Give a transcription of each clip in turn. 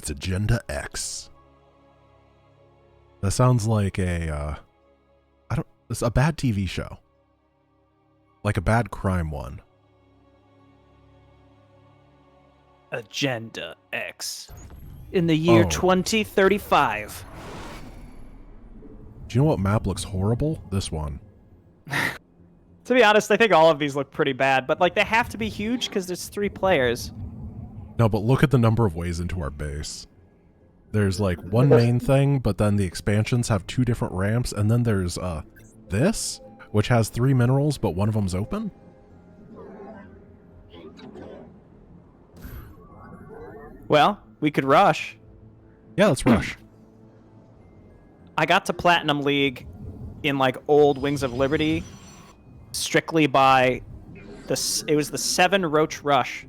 it's Agenda X. That sounds like it's a bad TV show. Like a bad crime one. Agenda X. In the year 2035. Do you know what map looks horrible? This one. To be honest, I think all of these look pretty bad, but like they have to be huge because there's 3 players. No, but look at the number of ways into our base. There's like one main thing, but then the expansions have 2 different ramps, and then there's this, which has 3 minerals, but one of them's open. Well, we could rush. Yeah, let's rush. I got to Platinum League in like old Wings of Liberty strictly by it was the 7 roach rush.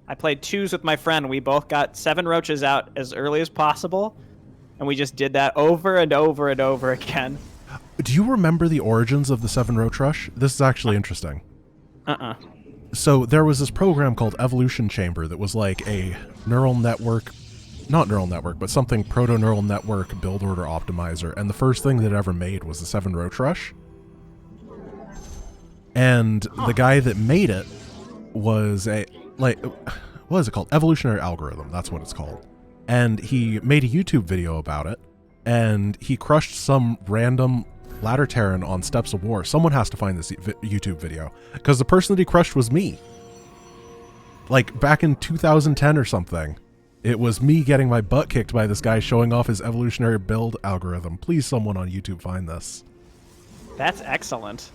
I played 2s with my friend. We both got 7 roaches out as early as possible, and we just did that over and over and over again. Do you remember the origins of the 7 roach rush? This is actually interesting. So there was this program called Evolution Chamber that was like a neural network, not neural network, but something proto-neural network build order optimizer, and the first thing that it ever made was the 7 roach rush. And the guy that made it was what is it called? Evolutionary algorithm, that's what it's called. And he made a YouTube video about it, and he crushed some random ladder Terran on Steps of War. Someone has to find this YouTube video, because the person that he crushed was me. Like, back in 2010 or something. It was me getting my butt kicked by this guy showing off his evolutionary build algorithm. Please, someone on YouTube find this. That's excellent.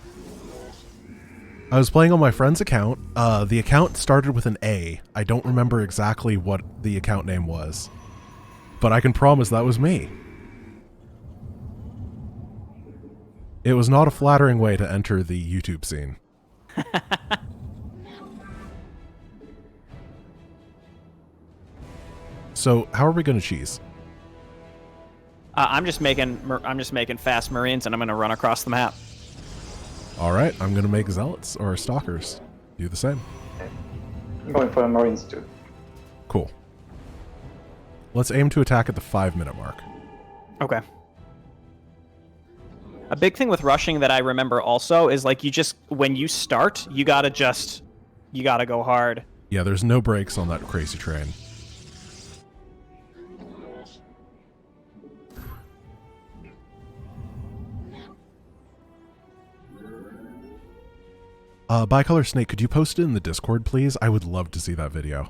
I was playing on my friend's account. The account started with an A. I don't remember exactly what the account name was, but I can promise that was me. It was not a flattering way to enter the YouTube scene. So, how are we going to cheese? I'm just making fast Marines, and I'm going to run across the map. All right, I'm going to make Zealots or Stalkers. Do the same. Okay. I'm going for the Marines too. Cool. Let's aim to attack at the 5-minute mark. Okay. A big thing with rushing that I remember also is like when you start, you gotta go hard. Yeah, there's no brakes on that crazy train. Bicolor Snake, could you post it in the Discord, please? I would love to see that video.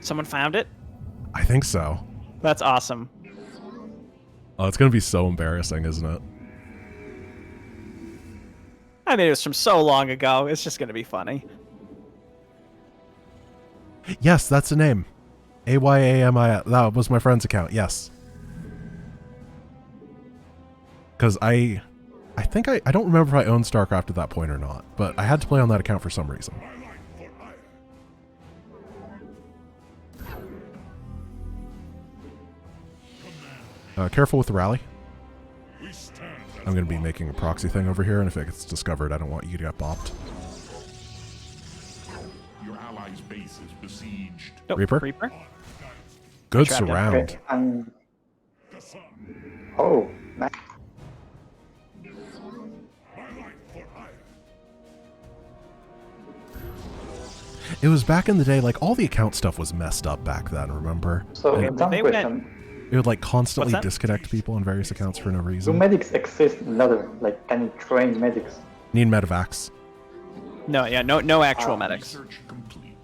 Someone found it? I think so. That's awesome. Oh, it's going to be so embarrassing, isn't it? I mean, it was from so long ago. It's just going to be funny. Yes, that's the name. AYAMI. That was my friend's account, yes. Because I think I don't remember if I owned StarCraft at that point or not, but I had to play on that account for some reason. Careful with the rally. I'm going to be making a proxy thing over here, and if it gets discovered, I don't want you to get bopped. Your allies' base is besieged. Nope, Reaper? Reaper? Good Trapped surround. Okay, oh, nice. It was back in the day, like, all the account stuff was messed up back then, remember? So, And dumb they question. it would, like, constantly What's that? disconnect people on various accounts for no Do reason. medics exist in ladder? Like, can you train medics? Need medevacs. No, yeah, no actual medics. Research complete.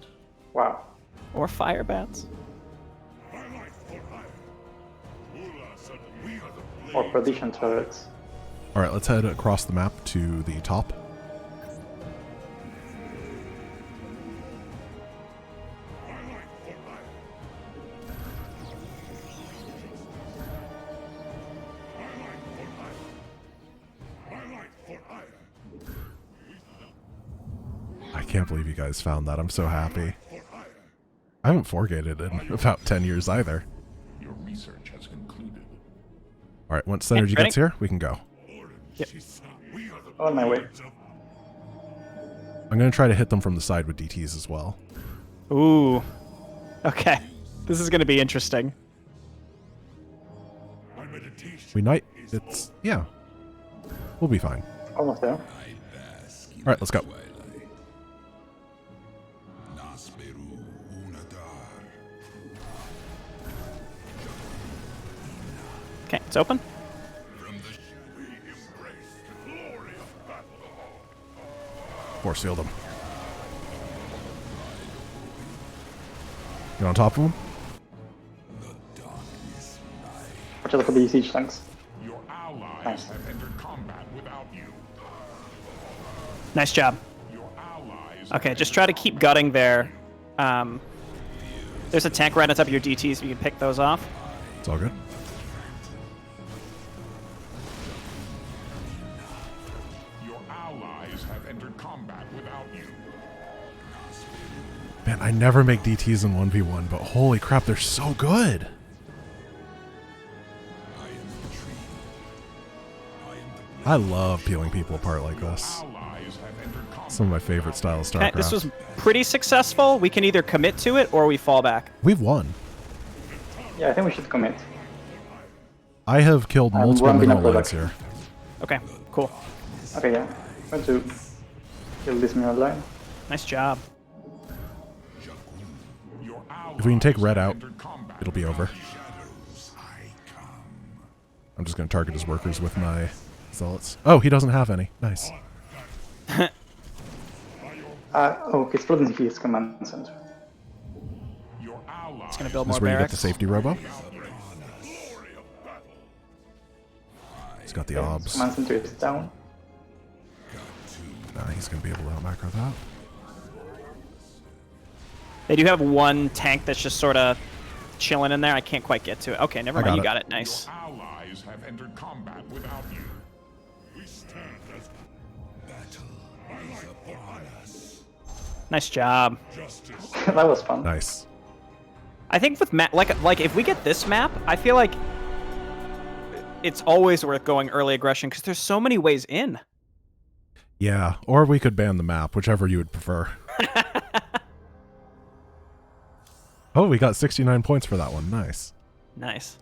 Wow. Or fire bats. Or perdition turrets. Alright, let's head across the map to the top. I can't believe you guys found that. I'm so happy. I haven't forgated in about 10 years either. Your research has concluded. Alright, once Synergy ready? gets here, we can go. Yep. On my way. I'm going to try to hit them from the side with DTs as well. Ooh. Okay. This is going to be interesting. Yeah. We'll be fine. Almost there. Alright, let's go. Okay, it's open. Force field him. Get on top of him. Watch out for the siege tanks. Your allies Nice. have entered combat without you. Nice job. Your allies Okay, just try to keep gutting there. There's a tank right on top of your DTs, so you can pick those off. It's all good. Your allies have entered combat without you. Man, I never make DTs in 1v1, but holy crap, they're so good. I love peeling people apart like this. Allies have entered combat. Some of my favorite styles of Okay, StarCraft. this was pretty successful. We can either commit to it or we fall back. We've won. Yeah, I think we should commit. I have killed I'm multiple ramping up mineral lines here. production. Okay, cool. Okay, yeah. I'm going to kill this mineral line. Nice job. Your If we can take allies red have out, entered combat. it'll be over. I'm just going to target his workers with my zealots. Oh, he doesn't have any. Nice. Oh, he's flooding his command center. Your allies It's gonna build This more is where you get the barracks. safety robo. He's got the obs. Command center is down. Nah, he's going to be able to out-macro that. They do have one tank that's just sort of chilling in there. I can't quite get to it. Okay, never I mind. got You it. got it. Nice. allies have entered combat without you. We stand as Nice job. That was fun. Nice. I think with map, like if we get this map, I feel like it's always worth going early aggression because there's so many ways in. Yeah, or we could ban the map, whichever you would prefer. Oh, we got 69 points for that one. Nice. Nice.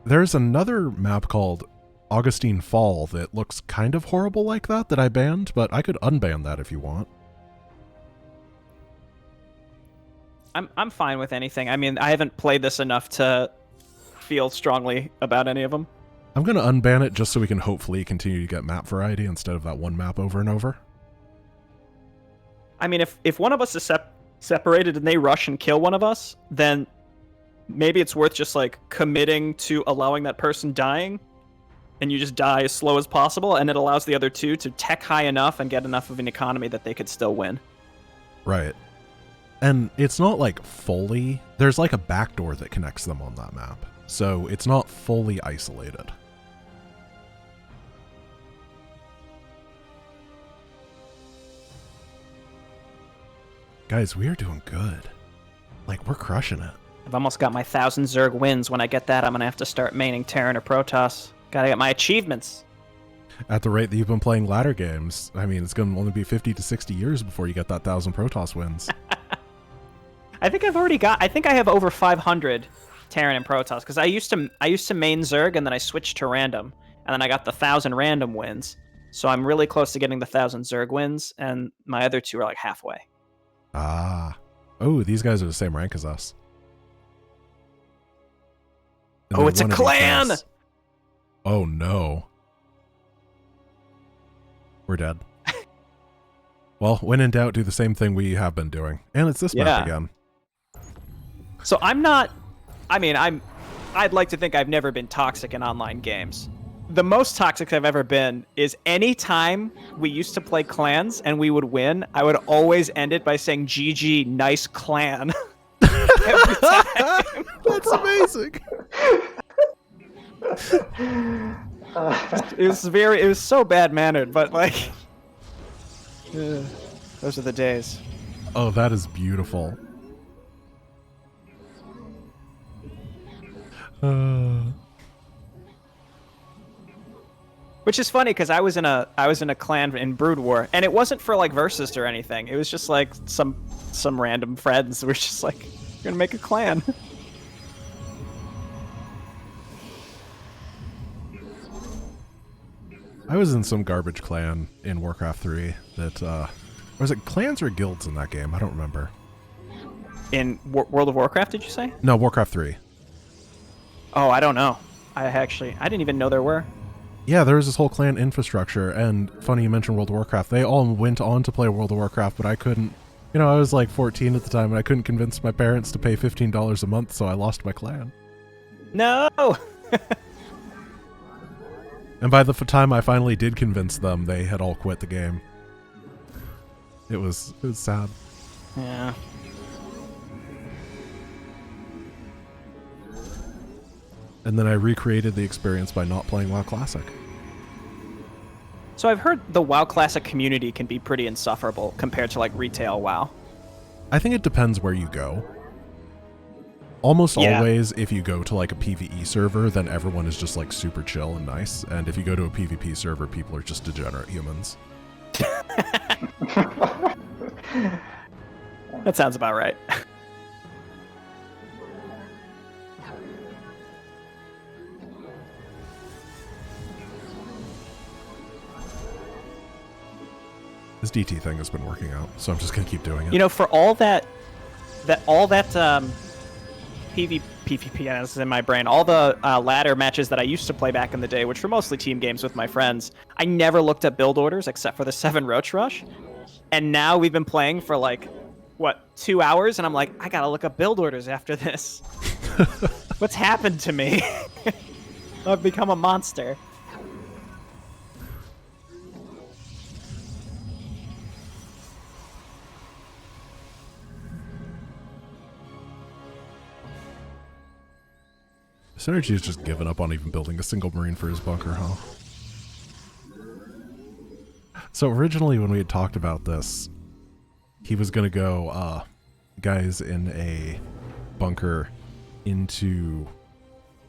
There's another map called Augustine Fall that looks kind of horrible like that I banned, but I could unban that if you want. I'm fine with anything. I mean, I haven't played this enough to feel strongly about any of them. I'm going to unban it just so we can hopefully continue to get map variety instead of that one map over and over. I mean, if one of us is separated and they rush and kill one of us, then maybe it's worth just like committing to allowing that person dying, and you just die as slow as possible, and it allows the other two to tech high enough and get enough of an economy that they could still win. Right. And it's not like fully... There's like a backdoor that connects them on that map. So it's not fully isolated. Guys, we are doing good. Like, we're crushing it. I've almost got my 1,000 Zerg wins. When I get that, I'm going to have to start maining Terran or Protoss. Gotta get my achievements. At the rate that you've been playing ladder games, I mean, it's going to only be 50 to 60 years before you get that 1,000 Protoss wins. I think I've already got... I think I have over 500 Terran and Protoss, because I used to main Zerg, and then I switched to random, and then I got the 1,000 random wins. So I'm really close to getting the 1,000 Zerg wins, and my other two are like halfway. Ah. Oh, these guys are the same rank as us. And Oh, then it's a one of these clan! guys- Oh, no. We're dead. Well, when in doubt, do the same thing we have been doing. And it's this map again. So I'm not... I mean, I'd like to think I've never been toxic in online games. The most toxic I've ever been is any time we used to play clans and we would win, I would always end it by saying, GG, nice clan. Every time. That's amazing. It was so bad mannered, but like, those are the days. Oh, that is beautiful. Which is funny because I was in a clan in Brood War, and it wasn't for like versus or anything. It was just like some random friends were just like, "You're gonna make a clan." I was in some garbage clan in Warcraft 3 that, was it clans or guilds in that game? I don't remember. In World of Warcraft, did you say? No, Warcraft 3. Oh, I don't know. I didn't even know there were. Yeah, there was this whole clan infrastructure, and funny you mentioned World of Warcraft. They all went on to play World of Warcraft, but I couldn't. You know, I was like 14 at the time, and I couldn't convince my parents to pay $15 a month, so I lost my clan. No! And by the time I finally did convince them, they had all quit the game. It was sad. Yeah. And then I recreated the experience by not playing WoW Classic. So I've heard the WoW Classic community can be pretty insufferable compared to like retail WoW. I think it depends where you go. Almost Yeah. always, if you go to like a PvE server, then everyone is just like super chill and nice. And if you go to a PvP server, people are just degenerate humans. That sounds about right. This DT thing has been working out, so I'm just gonna keep doing it. You know, for all that PvP is in my brain, all the ladder matches that I used to play back in the day, which were mostly team games with my friends, I never looked at build orders except for the 7 Roach Rush. And now we've been playing for like, what, 2 hours? And I'm like, I gotta look up build orders after this. What's happened to me? I've become a monster. Synergy has just given up on even building a single marine for his bunker, huh? So originally when we had talked about this, he was going to go, guys, in a bunker into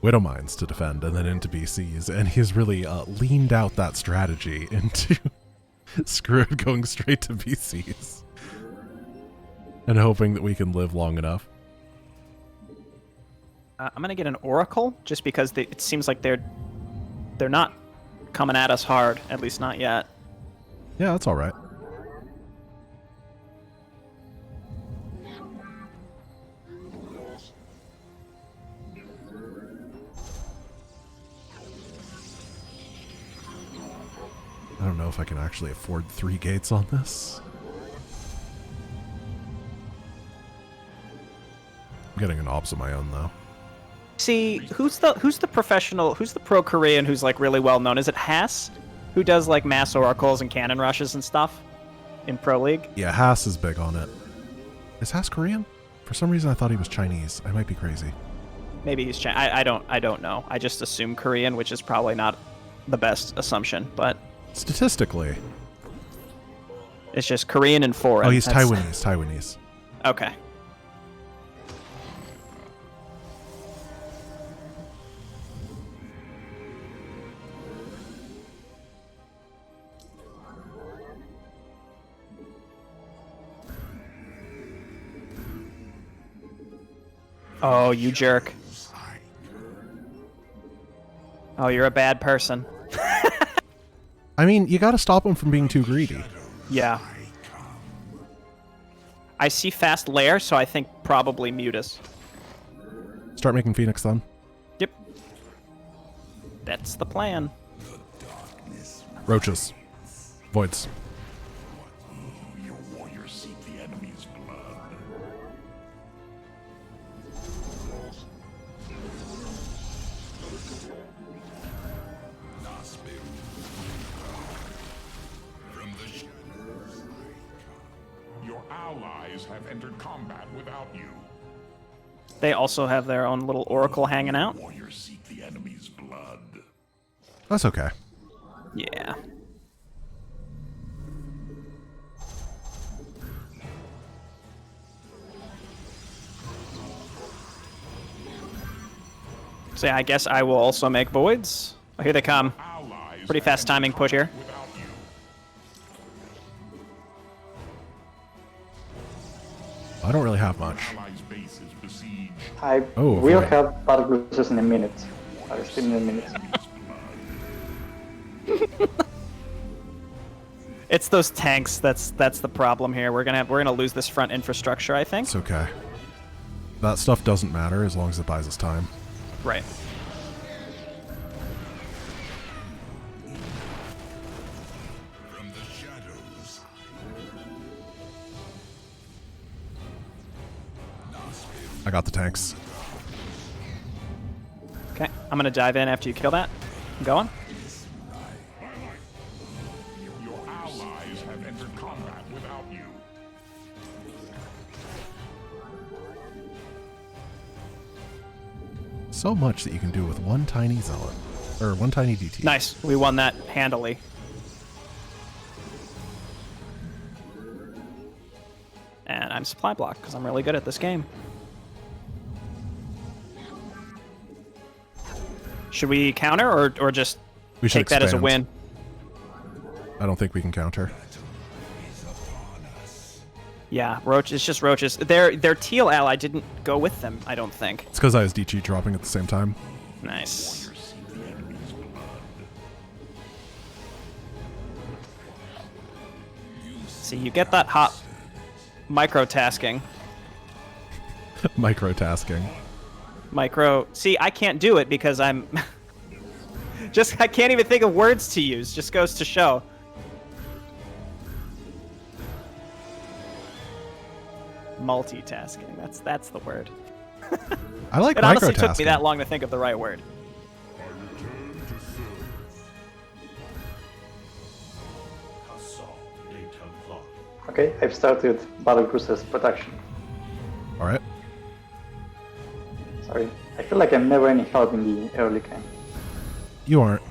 Widow Mines to defend, and then into BCs, and he's really leaned out that strategy into screw it, going straight to BCs. And hoping that we can live long enough. I'm gonna get an Oracle just because it seems like they're not coming at us hard, at least not yet. Yeah, that's all right. I don't know if I can actually afford 3 gates on this. I'm getting an obs of my own though. See, who's the professional, who's the pro Korean who's like really well known? Is it Haas, who does like mass oracles and cannon rushes and stuff in Pro League? Yeah, Haas is big on it. Is Haas Korean? For some reason I thought he was Chinese. I might be crazy. Maybe he's Chinese. I don't know. I just assume Korean, which is probably not the best assumption, but Statistically. it's just Korean and foreign. Oh, he's That's- Taiwanese. Okay. Oh, you jerk. Oh, you're a bad person. I mean, you gotta stop him from being too greedy. Yeah. I see fast lair, so I think probably Mutus. Start making Phoenix then. Yep. That's the plan. Roaches. Voids. Your warriors seek the enemy's blood. Your allies have entered combat without you. They also have their own little oracle hanging out. Warriors seek the enemy's blood. That's okay. Yeah. So yeah, I guess I will also make voids. Oh, here they come. Allies Pretty fast timing push here. I don't really have much. Allies' base is besieged. I Oh, will void. have battle cruisers in a minute. I still need a minute. It's those tanks. That's the problem here. We're gonna lose this front infrastructure, I think. It's okay. That stuff doesn't matter as long as it buys us time. Right. From the shadows. I got the tanks. Okay, I'm gonna dive in after you kill that. I'm going. Your allies have entered combat without you. So much that you can do with one tiny zealot. Or one tiny DT. Nice. We won that handily. And I'm supply block because I'm really good at this game. Should we counter or just We should take that as a expand. win? I don't think we can counter. Yeah, Roach. It's just roaches. Their teal ally didn't go with them, I don't think. It's because I was DG dropping at the same time. Nice. See, you get that hot microtasking. Microtasking. See, I can't do it because I'm I can't even think of words to use. Just goes to show. Multitasking. That's the word. I like It honestly took microtasking. me that long to think of the right word. Okay, I've started battle cruisers production. Alright. Sorry, I feel like I'm never any help in the early game. You aren't.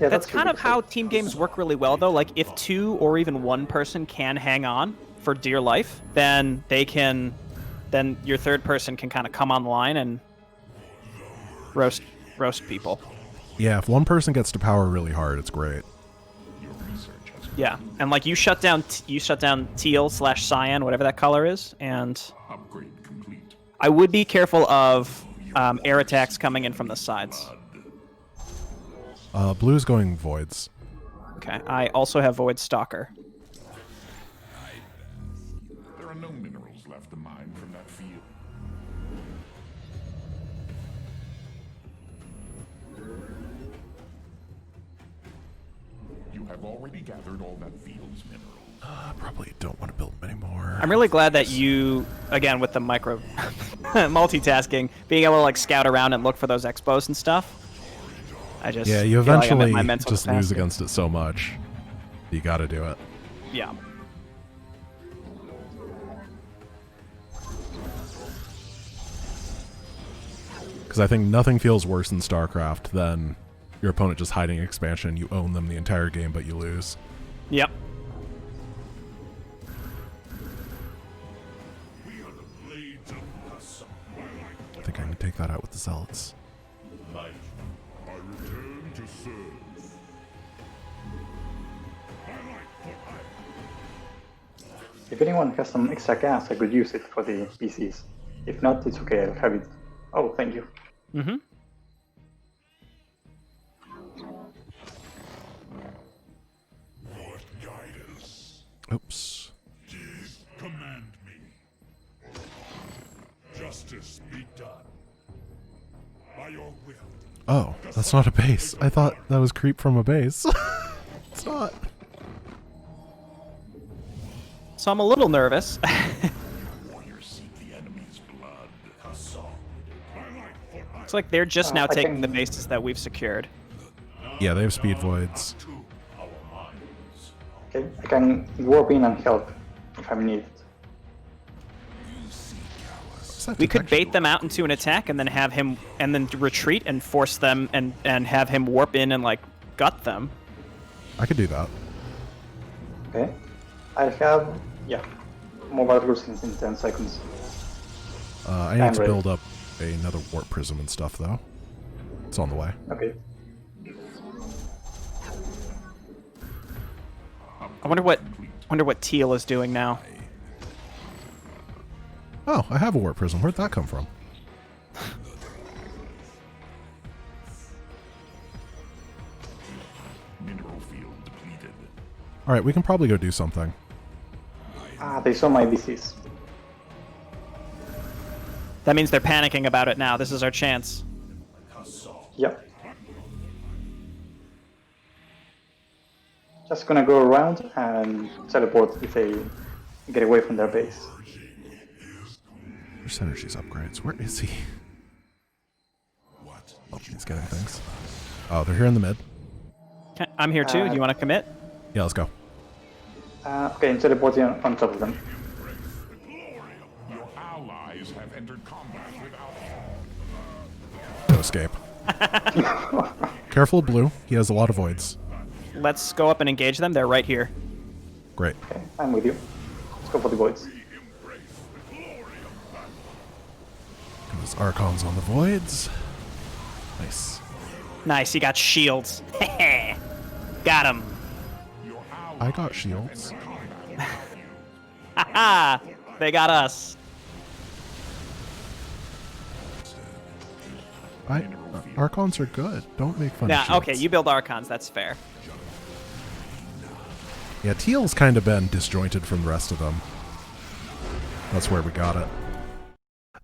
Yeah, That's kind of ridiculous. how team games work really well, though. Like, if 2 or even 1 person can hang on for dear life, then then your third person can kind of come online and roast people. Yeah, if one person gets to power really hard, it's great. Your research has Yeah, and like you shut down teal/cyan, whatever that color is, and upgrade complete. I would be careful of air attacks coming in from the sides. Blue's going voids. Okay, I also have Void Stalker. There are no minerals left to mine from that field. You have already gathered all that field's minerals. I probably don't want to build them anymore. I'm really glad that you, again, with the micro multitasking, being able to like scout around and look for those expos and stuff. I just Yeah, you feel like I'm at eventually my mental just lose capacity. against it so much. You gotta do it. Yeah. Because I think nothing feels worse in StarCraft than your opponent just hiding expansion. You own them the entire game, but you lose. Yep. I think I can take that out with the Zealots. I return to serve. If anyone has some extra gas, I could use it for the PCs. If not, it's okay, I'll have it. Oh, thank you. Mm-hmm. What guidance? Oops. Please command me. Justice be done. By your will. Oh, that's not a base. I thought that was creep from a base. It's not. So I'm a little nervous. Warriors seek the enemy's blood. Looks like they're just now I taking can- the bases that we've secured. Yeah, they have speed voids. Okay, I can warp in and help if I'm needed. What's that We could detection? bait them out into an attack and then have him and then retreat and force them and have him warp in and like gut them. I could do that. Okay, I have, yeah, more battle cruisers in 10 seconds. I need I'm to ready. build up another warp prism and stuff, though. It's on the way. Okay. I wonder what teal is doing now. Oh, I have a warp prism. Where'd that come from? Mineral field depleted. All right, we can probably go do something. Ah, they saw my VCs. That means they're panicking about it now. This is our chance. Yep. Just gonna go around and teleport if they get away from their base. There's synergies upgrades. Where is he? Oh, he's getting things. Oh, they're here in the mid. Okay, I'm here too. Do you want to commit? Yeah, let's go. Okay, and teleporting on top of them. Your allies have entered combat without No escape. Careful, Blue. He has a lot of voids. Let's go up and engage them. They're right here. Great. Okay, I'm with you. Let's go for the voids. Those Archons on the voids. Nice. Nice. He got shields. Got him. I got shields. Haha. They got us. Archons are good. Don't make fun of Yeah. shields. Okay. You build archons. That's fair. Yeah, Teal's kind of been disjointed from the rest of them. That's where we got it.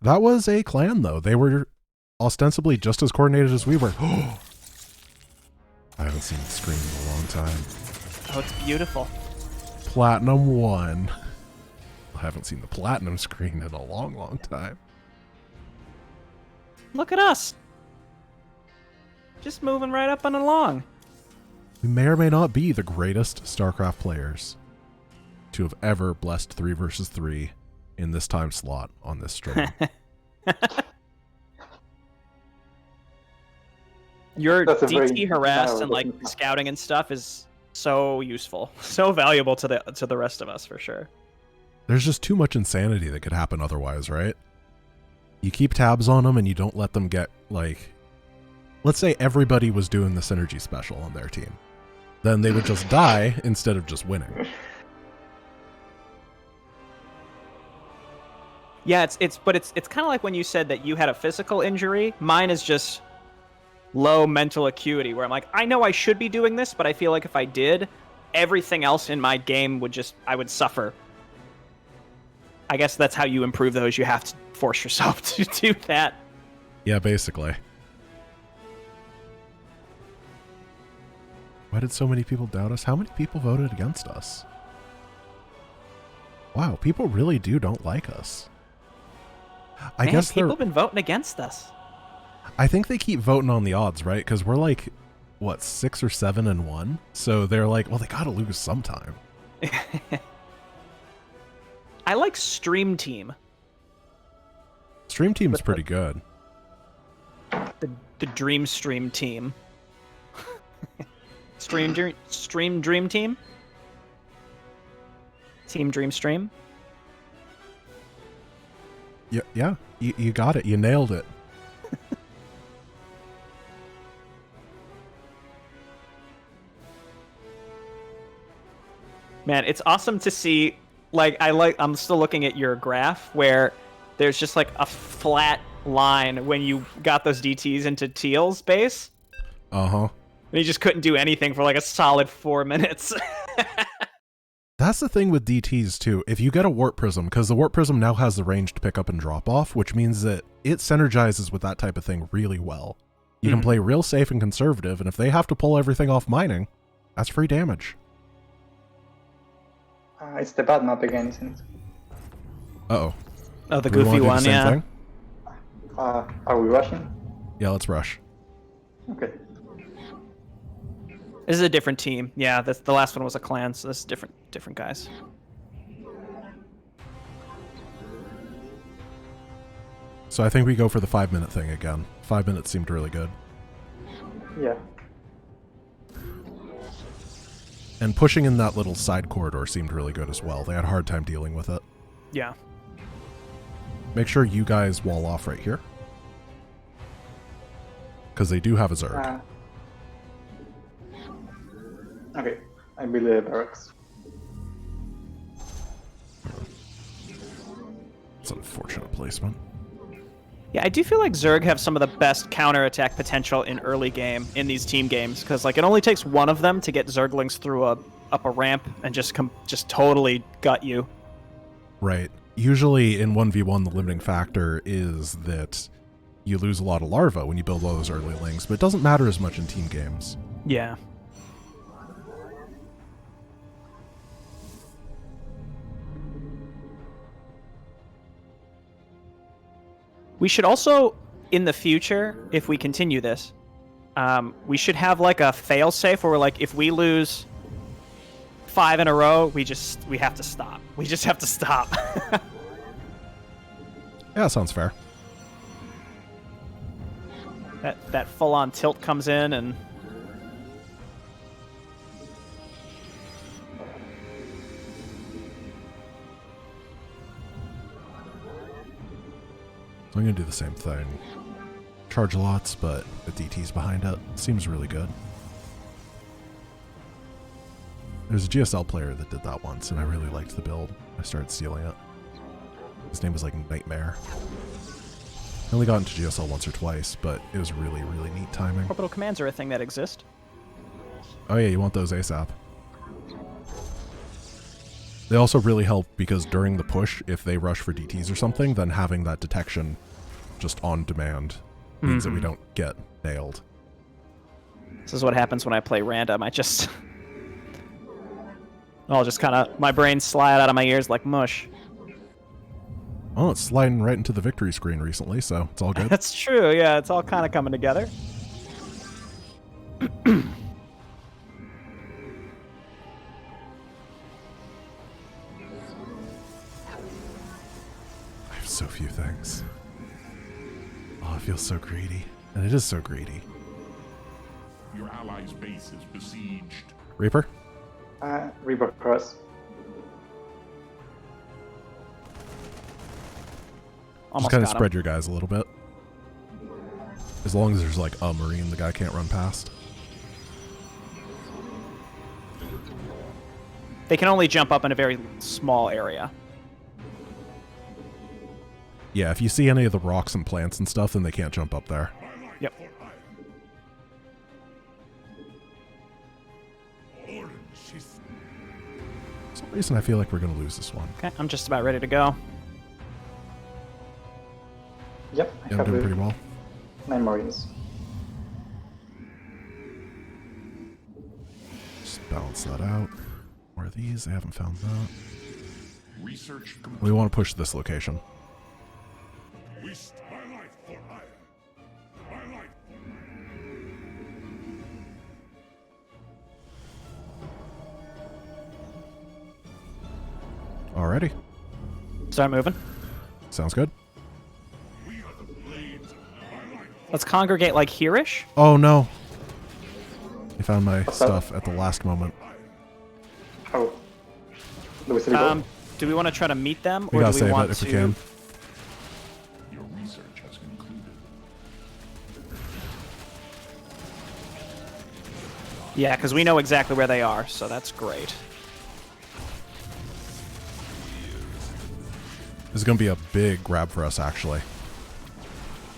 That was a clan, though. They were ostensibly just as coordinated as we were. I haven't seen the screen in a long time. Oh, it's beautiful. Platinum 1. I haven't seen the platinum screen in a long, long time. Look at us. Just moving right up and along. We may or may not be the greatest StarCraft players to have ever blessed 3 versus 3 in this time slot on this stream. Your That's a very DT harassed narrow and like definition. scouting and stuff is so useful, so valuable to the rest of us for sure. There's just too much insanity that could happen otherwise, right? You keep tabs on them and you don't let them get, like... Let's say everybody was doing the synergy special on their team. Then they would just die instead of just winning. Yeah, it's kind of like when you said that you had a physical injury. Mine is just low mental acuity, where I'm like, I know I should be doing this, but I feel like if I did, everything else in my game I would suffer. I guess that's how you improve those. You have to force yourself to do that. Yeah, basically. Why did so many people doubt us? How many people voted against us? Wow, people really don't like us. I Man, guess people have been voting against us. I think they keep voting on the odds, right? Because we're like, what, 6 or 7-1? So they're like, well, they gotta lose sometime. I like Stream Team. Stream Team's pretty good. The Dream Stream Team. Stream Dream Team? Team Dream Stream? Yeah, you got it. You nailed it. Man, it's awesome to see. I'm still looking at your graph where there's just like a flat line when you got those DTs into Teal's base. Uh-huh. And he just couldn't do anything for like a solid 4 minutes. That's the thing with DTs too. If you get a Warp Prism, because the Warp Prism now has the range to pick up and drop off, which means that it synergizes with that type of thing really well. You can play real safe and conservative, and if they have to pull everything off mining, that's free damage. It's the bad map again, isn't it? Uh-oh. Oh, the Do we wanna goofy do the one, same yeah. thing? Are we rushing? Yeah, let's rush. Okay. This is a different team. Yeah, the last one was a clan, so this is different guys. So I think we go for the 5-minute thing again. 5 minutes seemed really good. Yeah. And pushing in that little side corridor seemed really good as well. They had a hard time dealing with it. Yeah. Make sure you guys wall off right here. Because they do have a Zerg. Okay. I build a barracks. It's unfortunate placement. Yeah, I do feel like Zerg have some of the best counterattack potential in early game in these team games, because like it only takes one of them to get Zerglings through up a ramp and just totally gut you. Right. Usually in 1v1, the limiting factor is that you lose a lot of larvae when you build all those early lings, but it doesn't matter as much in team games. Yeah. We should also, in the future, if we continue this, we should have like a fail-safe where we're like, if we lose 5 in a row, we have to stop. We just have to stop. Yeah, sounds fair. That full-on tilt comes in and... I'm going to do the same thing. Charge lots, but the DT's behind it. Seems really good. There's a GSL player that did that once, and I really liked the build. I started stealing it. His name was like Nightmare. I only got into GSL once or twice, but it was really, really neat timing. Orbital commands are a thing that exist. Oh yeah, you want those ASAP. They also really help because during the push, if they rush for DTs or something, then having that detection just on demand means that we don't get nailed. This is what happens when I play random. I'll just kind of, my brain slide out of my ears like mush. Oh, it's sliding right into the victory screen recently, so it's all good. That's true, yeah, it's all kind of coming together. I have so few things. Oh, it feels so greedy. And it is so greedy. Your allies' base is besieged. Reaper? Reaper cross. Almost Just kind of got him. spread your guys a little bit. As long as there's like a marine the guy can't run past. They can only jump up in a very small area. Yeah, if you see any of the rocks and plants and stuff, then they can't jump up there. Yep. For some reason I feel like we're going to lose this one. Okay, I'm just about ready to go. Yep, I Yeah, I'm have doing pretty well. 9 Marines. Just balance that out. Where are these? I haven't found that. Research complete. We want to push this location. My life for hire. My life. Alrighty. Start moving. Sounds good. Let's congregate like here-ish. Oh no. I found my stuff at the last moment. Oh. Louis, did we go? Do we want to try to meet them, We or gotta do we save want it if to? we can. Your research has concluded. Yeah, because we know exactly where they are, so that's great. This is going to be a big grab for us, actually.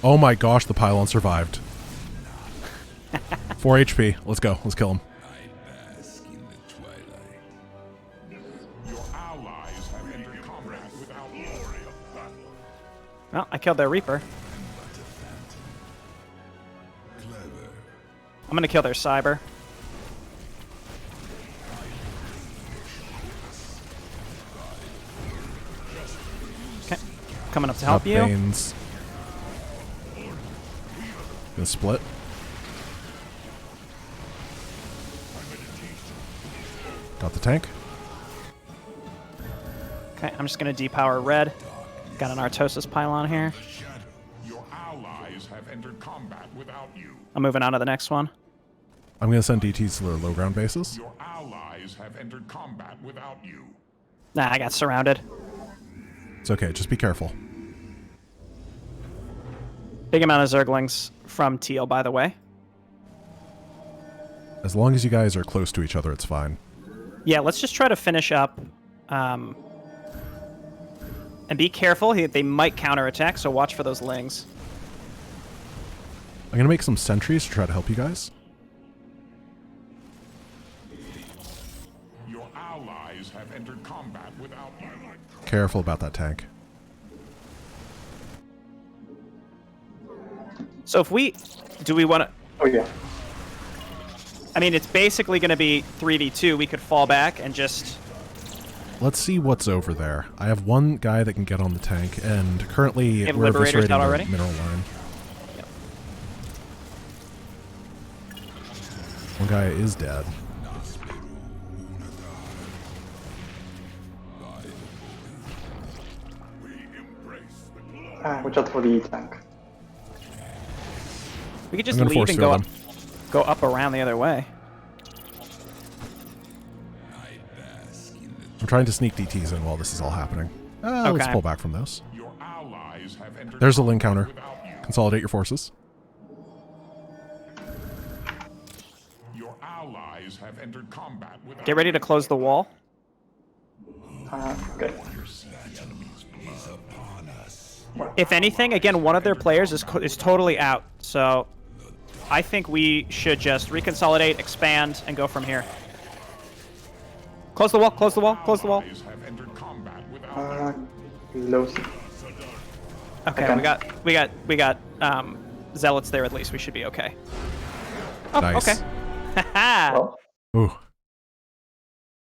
Oh my gosh, the pylon survived. 4 HP. Let's go. Let's kill him. Your allies have entered combat without glory of battle. Well, I killed their Reaper. I'm gonna kill their Cyber. Okay, coming up to help Got you. Banes. Gonna split. Got the tank. Okay, I'm just gonna depower red. Got an Artosis pylon here. Your allies have entered combat without you. I'm moving on to the next one. I'm gonna send DTs to their low ground bases. Your allies have entered combat without you. Nah, I got surrounded. It's okay, just be careful. Big amount of Zerglings from Teal, by the way. As long as you guys are close to each other, it's fine. Yeah, let's just try to finish up And be careful, they might counterattack, so watch for those lings. I'm gonna make some sentries to try to help you guys. Your allies have entered combat without you. Careful about that tank. So if we... Do we want to... Oh yeah. I mean, it's basically going to be 3v2. We could fall back and just... Let's see what's over there. I have one guy that can get on the tank, and currently You have we're Liberators eviscerating out the already? mineral line. Yep. One guy is dead. Watch out for the tank. We could just I'm gonna leave force and field go up around the other way. I'm trying to sneak DTs in while this is all happening. Let's Okay. pull back from those. Your allies have entered There's a link counter. without you. Consolidate your forces. Your allies have entered combat without Get ready to close the wall. Okay. If anything, again, one of their players is totally out. So I think we should just reconsolidate, expand, and go from here. Close the wall, close the wall, close the wall. allies have entered combat without Low. Okay, we got zealots there at least. We should be okay. Oh, Nice. okay. Haha. Well, Ooh.